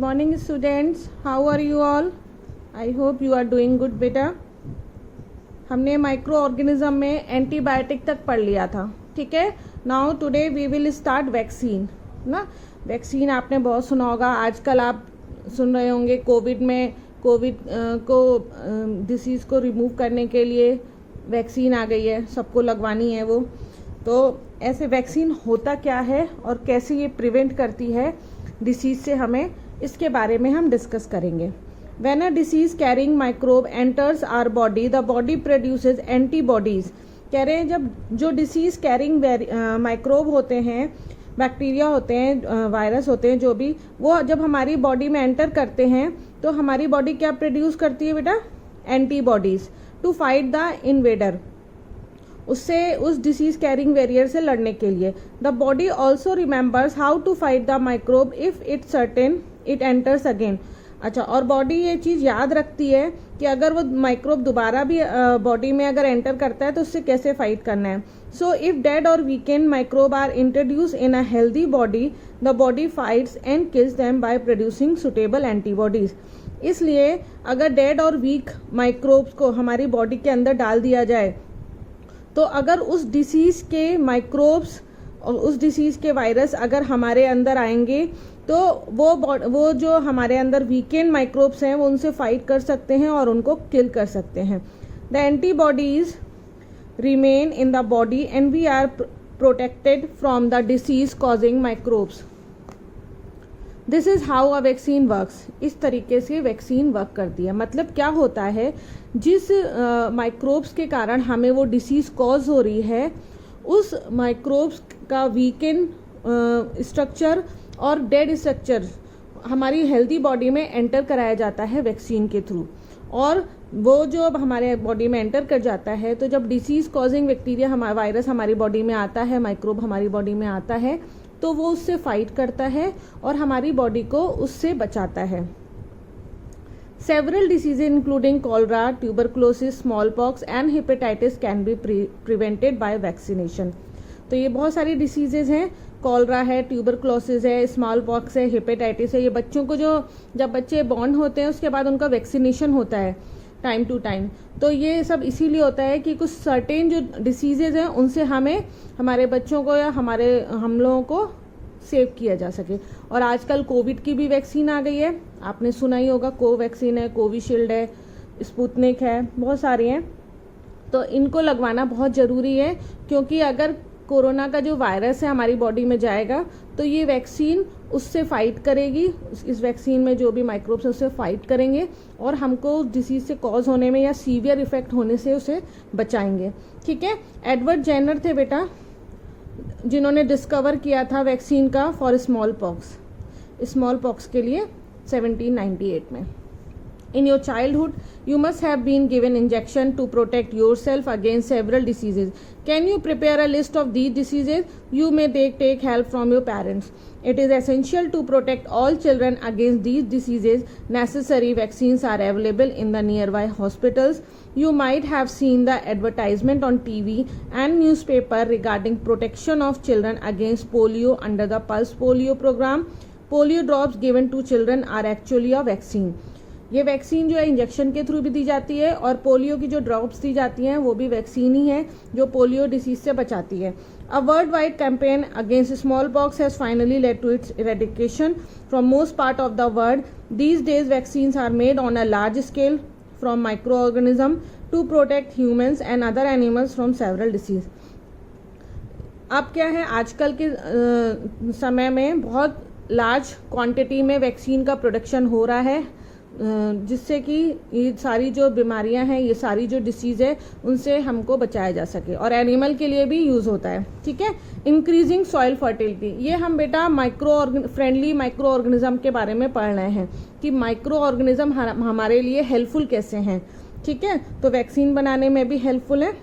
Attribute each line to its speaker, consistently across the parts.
Speaker 1: morning students, how are you all? I hope you are doing good बेटा. हमने micro organism में antibiotic तक पढ़ लिया था, ठीक है. Now today we will start vaccine. ना वैक्सीन आपने बहुत सुना होगा. आजकल आप सुन रहे होंगे कोविड को डिसीज़ को रिमूव करने के लिए वैक्सीन आ गई है, सबको लगवानी है वो. तो ऐसे वैक्सीन होता क्या है और कैसे ये प्रिवेंट करती है डिसीज़ से, हमें इसके बारे में हम डिस्कस करेंगे. When a disease carrying microbe enters our body, the body produces antibodies. कह रहे हैं जब जो डिसीज़ कैरिंग माइक्रोब होते हैं, बैक्टीरिया होते हैं, वायरस होते हैं, जो भी वो जब हमारी बॉडी में एंटर करते हैं तो हमारी बॉडी क्या प्रोड्यूस करती है बेटा? Antibodies to fight the invader, उससे उस डिसीज कैरिंग वेरियर से लड़ने के लिए. The body also remembers how to fight the microbe if it certain it enters again. अच्छा, और बॉडी ये चीज़ याद रखती है कि अगर वो माइक्रोब दोबारा भी बॉडी में अगर एंटर करता है तो उससे कैसे फाइट करना है. So if dead or weakened microbe are introduce in a healthy body, the body fights and kills them by producing suitable antibodies. इसलिए अगर डेड और वीक माइक्रोब्स को हमारी बॉडी के अंदर डाल दिया जाए तो अगर उस डिसीज़ के माइक्रोब्स और उस डिसीज़ के वायरस अगर हमारे अंदर आएंगे तो वो जो हमारे अंदर वीकेंड माइक्रोब्स हैं वो उनसे फाइट कर सकते हैं और उनको किल कर सकते हैं. The antibodies remain in the body and we are protected from the disease causing microbes. This is how a vaccine works. इस तरीके से वैक्सीन वर्क करती है. मतलब क्या होता है, जिस माइक्रोब्स के कारण हमें वो डिसीज़ कॉज हो रही है, उस माइक्रोब्स का वीकेंड स्ट्रक्चर और डेड स्ट्रक्चर हमारी हेल्दी बॉडी में एंटर कराया जाता है वैक्सीन के थ्रू. और वो जो अब हमारे बॉडी में एंटर कर जाता है तो जब डिसीज़ कॉजिंग बैक्टीरिया वायरस हमारी बॉडी में आता है, माइक्रोब हमारी बॉडी में आता है, तो वो उससे फाइट करता है और हमारी बॉडी को उससे बचाता है. Several diseases including cholera, tuberculosis, small pox and hepatitis can be prevented by vaccination. तो ये बहुत सारी डिसीजेज हैं. कॉलरा है, ट्यूबरक्लोसिस है, स्मॉल पॉक्स है, हेपेटाइटिस है. ये बच्चों को जब बच्चे बॉर्न होते हैं उसके बाद उनका वैक्सीनेशन होता है टाइम टू टाइम. तो ये सब इसीलिए होता है कि कुछ सर्टेन जो डिसीजेज हैं उनसे हमें हमारे बच्चों को या हम लोगों को सेव किया जा सके. और आजकल कोविड की भी वैक्सीन आ गई है, आपने सुना ही होगा. कोवैक्सीन है, कोविशील्ड है, स्पुतनिक है, बहुत सारी हैं. तो इनको लगवाना बहुत ज़रूरी है क्योंकि अगर कोरोना का जो वायरस है हमारी बॉडी में जाएगा तो ये वैक्सीन उससे फाइट करेगी. इस वैक्सीन में जो भी माइक्रोब्स हैं उससे फाइट करेंगे और हमको उस डिसीज से कॉज होने में या सीवियर इफेक्ट होने से उसे बचाएंगे. ठीक है. एडवर्ड जेनर थे बेटा जिन्होंने डिस्कवर किया था वैक्सीन का फॉर स्मॉल पॉक्स के लिए 1798 में. In your childhood, you must have been given injection to protect yourself against several diseases. Can you prepare a list of these diseases? You may take help from your parents. It is essential to protect all children against these diseases. Necessary vaccines are available in the nearby hospitals. You might have seen the advertisement on TV and newspaper regarding protection of children against polio under the Pulse Polio program. Polio drops given to children are actually a vaccine. ये vaccine जो है injection के through भी दी जाती है और polio की जो ड्रॉप्स दी जाती हैं वो भी वैक्सीन ही है जो पोलियो डिसीज से बचाती है. A world wide campaign against small pox has finally led to its eradication from most part of the world. These days vaccines are made on a large scale from micro organism to protect humans and other animals from several disease. अब क्या है, आजकल के समय में बहुत large quantity में vaccine का प्रोडक्शन हो रहा है जिससे कि ये सारी जो बीमारियां हैं, ये सारी जो डिसीज़ है उनसे हमको बचाया जा सके और एनिमल के लिए भी यूज़ होता है. ठीक है. इंक्रीजिंग सॉइल फर्टिलिटी, ये हम बेटा फ्रेंडली माइक्रो ऑर्गेनिज्म के बारे में पढ़ रहे हैं कि माइक्रो ऑर्गेनिज्म हमारे लिए हेल्पफुल कैसे हैं. ठीक है. तो वैक्सीन बनाने में भी हेल्पफुल है.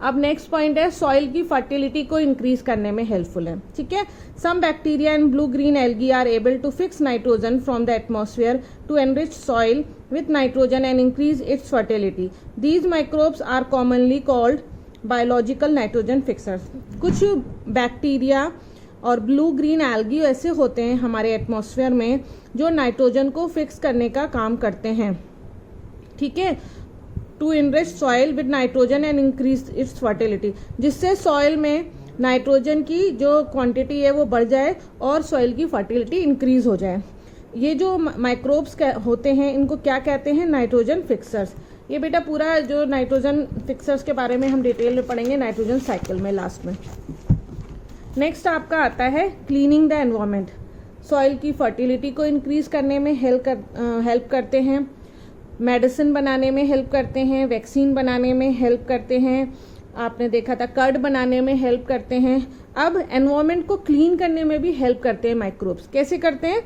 Speaker 1: अब नेक्स्ट पॉइंट है सॉइल की फर्टिलिटी को इंक्रीज करने में हेल्पफुल है. ठीक है. Some bacteria and blue green algae are able to fix nitrogen from the atmosphere to enrich soil with nitrogen and increase its fertility. These microbes are commonly called biological nitrogen fixers. कुछ bacteria और blue green algae ऐसे होते हैं हमारे atmosphere में जो nitrogen को fix करने का काम करते हैं, ठीक है, to enrich soil with nitrogen and increase its fertility, जिससे सॉइल में नाइट्रोजन की जो क्वांटिटी है वो बढ़ जाए और सॉइल की फर्टिलिटी इंक्रीज हो जाए। ये जो माइक्रोब्स होते हैं इनको क्या कहते हैं? Nitrogen fixers. ये बेटा पूरा जो नाइट्रोजन फिक्सर्स के बारे में हम डिटेल में पढ़ेंगे नाइट्रोजन साइकिल में लास्ट में। नेक्स्ट आपका आता है क्लीनिंग द एनवायरनमेंट। सॉइल की फर्टिलिटी को इंक्रीज करने में हेल्प करते हैं, मेडिसिन बनाने में हेल्प करते हैं, वैक्सीन बनाने में हेल्प करते हैं, आपने देखा था कर्ड बनाने में हेल्प करते हैं। अब एनवायरनमेंट को क्लीन करने में भी हेल्प करते हैं माइक्रोब्स। कैसे करते हैं?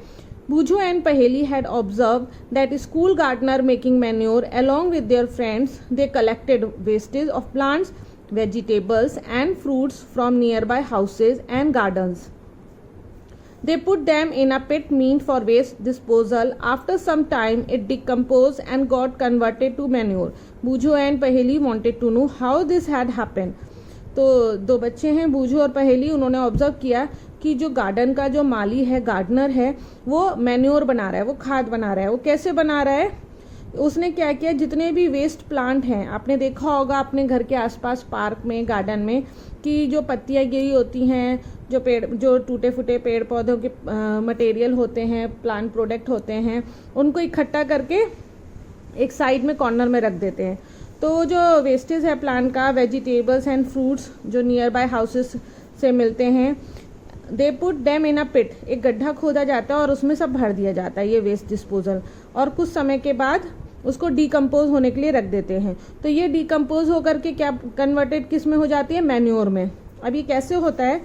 Speaker 1: Bujo and Paheli had observed that school gardener making manure along with their friends, they collected wastage of plants, vegetables and fruits from nearby houses and gardens. They put them in a pit meant for waste disposal. After some time, it decomposed and got converted to manure. Bujo and Paheli wanted to know how this had happened. तो दो बच्चे हैं बूझो और पहेली, उन्होंने observe किया कि जो गार्डन का जो माली है, गार्डनर है, वो मैन्योर बना रहा है, वो खाद बना रहा है। वो कैसे बना रहा है? उसने क्या किया, जितने भी वेस्ट प्लांट हैं, आपने देखा होगा अपने घर के आसपास पार्क में, गार्डन में, कि जो पत्तियां गिरी होती हैं, जो पेड़, जो टूटे फूटे पेड़ पौधों के मटेरियल होते हैं, प्लांट प्रोडक्ट होते हैं, उनको इकट्ठा करके एक साइड में कॉर्नर में रख देते हैं। तो जो वेस्टेज है प्लांट का, वेजिटेबल्स एंड फ्रूट्स जो नियर बाय हाउसेस से मिलते हैं, दे पुट डेम इन अ पिट, एक गड्ढा खोदा जाता है और उसमें सब भर दिया जाता है ये वेस्ट डिस्पोजल, और कुछ समय के बाद उसको डिकम्पोज होने के लिए रख देते हैं। तो ये डिकम्पोज होकर के क्या कन्वर्टेड किस में हो जाती है? मैन्योर में। अब ये कैसे होता है?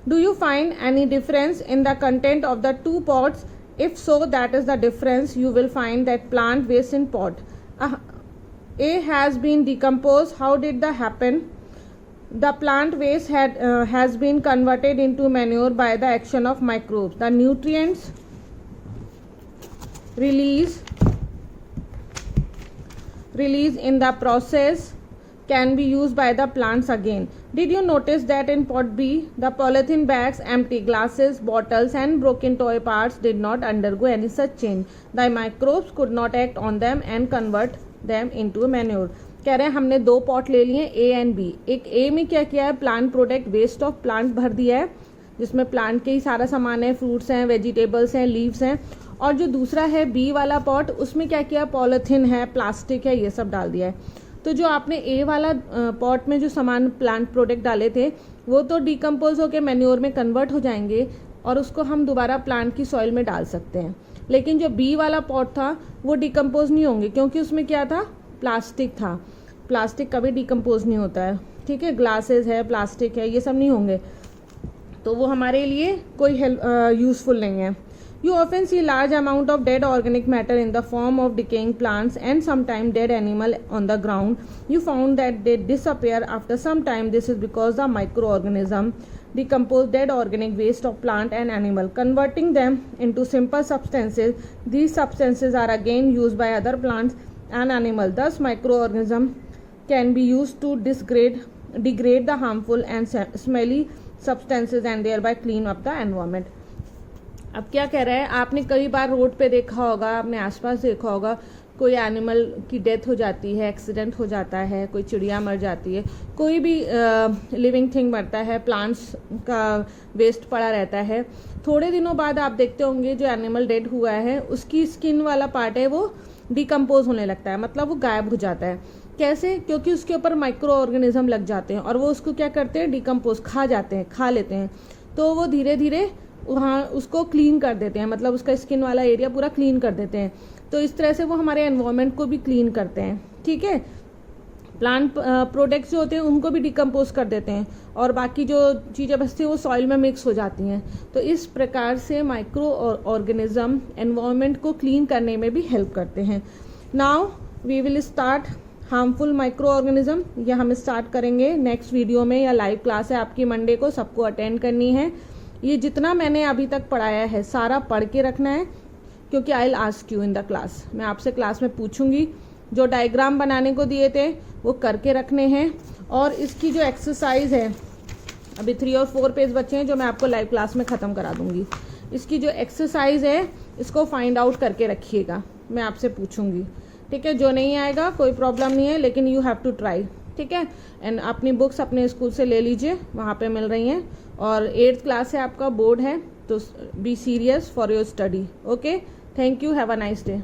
Speaker 1: Do you find any difference in the content of the two pots? If so, that is the difference you will find that plant waste in pot A has been decomposed. How did that happen? The plant waste has been converted into manure by the action of microbes. The nutrients released in the process can be used by the plants again. Did you notice that in pot B, the polythene bags, empty glasses, bottles and broken toy parts did not undergo any such change? The microbes could not act on them and convert them into manure. कह रहे हैं हमने दो pot ले लिए A and B. एक ए में क्या किया है? Plant product, waste of plant भर दिया है, जिसमें प्लांट के ही सारा सामान है, फ्रूट्स हैं, वेजिटेबल्स हैं, लीव्स हैं। और जो दूसरा है बी वाला पॉट, उसमें क्या किया? पॉलीथिन है, प्लास्टिक है, ये सब डाल दिया है। तो जो आपने ए वाला पॉट में जो सामान प्लांट प्रोडक्ट डाले थे वो तो डिकम्पोज होकर मैन्योर में कन्वर्ट हो जाएंगे और उसको हम दोबारा प्लांट की सॉइल में डाल सकते हैं। लेकिन जो बी वाला पॉट था वो डिकम्पोज नहीं होंगे, क्योंकि उसमें क्या था? प्लास्टिक था। प्लास्टिक कभी डिकम्पोज नहीं होता है, ठीक है, ग्लासेस है, प्लास्टिक है, ये सब नहीं होंगे, तो वो हमारे लिए कोई यूजफुल नहीं है। You often see large amount of dead organic matter in the form of decaying plants and sometimes dead animal on the ground. You found that they disappear after some time. This is because the microorganism decompose dead organic waste of plant and animal, converting them into simple substances. These substances are again used by other plants and animals. Thus, microorganism can be used to degrade the harmful and smelly substances and thereby clean up the environment. अब क्या कह रहा है? आपने कई बार road पे देखा होगा, आपने आसपास देखा होगा, कोई एनिमल की डेथ हो जाती है, एक्सीडेंट हो जाता है, कोई चिड़िया मर जाती है, कोई भी लिविंग थिंग मरता है, प्लांट्स का वेस्ट पड़ा रहता है। थोड़े दिनों बाद आप देखते होंगे जो एनिमल डेड हुआ है उसकी स्किन वाला पार्ट है वो डिकम्पोज होने लगता है, मतलब वो गायब हो जाता है। कैसे? क्योंकि उसके ऊपर माइक्रो ऑर्गेनिज्म लग जाते हैं और वो उसको क्या करते हैं? डिकम्पोज, खा जाते हैं, खा लेते हैं। तो वो धीरे धीरे वहाँ उसको क्लीन कर देते हैं, मतलब उसका स्किन वाला एरिया पूरा क्लीन कर देते हैं। तो इस तरह से वो हमारे एनवायरनमेंट को भी क्लीन करते हैं, ठीक है। प्लांट प्रोडक्ट्स जो होते हैं उनको भी डिकम्पोज कर देते हैं और बाकी जो चीज़ें बचती हैं वो सॉइल में मिक्स हो जाती हैं। तो इस प्रकार से माइक्रो ऑर्गेनिज्म एनवायरनमेंट को क्लीन करने में भी हेल्प करते हैं। Now we will start harmful micro organism. यह हम स्टार्ट करेंगे नेक्स्ट वीडियो में, या लाइव क्लास है आपकी मंडे को, सबको अटेंड करनी है। ये जितना मैंने अभी तक पढ़ाया है सारा पढ़ के रखना है, क्योंकि I will ask you in the class, मैं आपसे क्लास में पूछूंगी। जो डायग्राम बनाने को दिए थे वो करके रखने हैं। और इसकी जो एक्सरसाइज है, अभी 3 और 4 पेज बचे हैं जो मैं आपको लाइव क्लास में ख़त्म करा दूंगी। इसकी जो एक्सरसाइज है इसको फाइंड आउट करके रखिएगा, मैं आपसे पूछूंगी, ठीक है। जो नहीं आएगा कोई प्रॉब्लम नहीं है, लेकिन यू हैव टू ट्राई, ठीक है। एंड अपनी बुक्स अपने स्कूल से ले लीजिए, वहाँ पे मिल रही हैं। और 8th क्लास से आपका बोर्ड है, तो be serious for your study. Okay, thank you, have a nice day.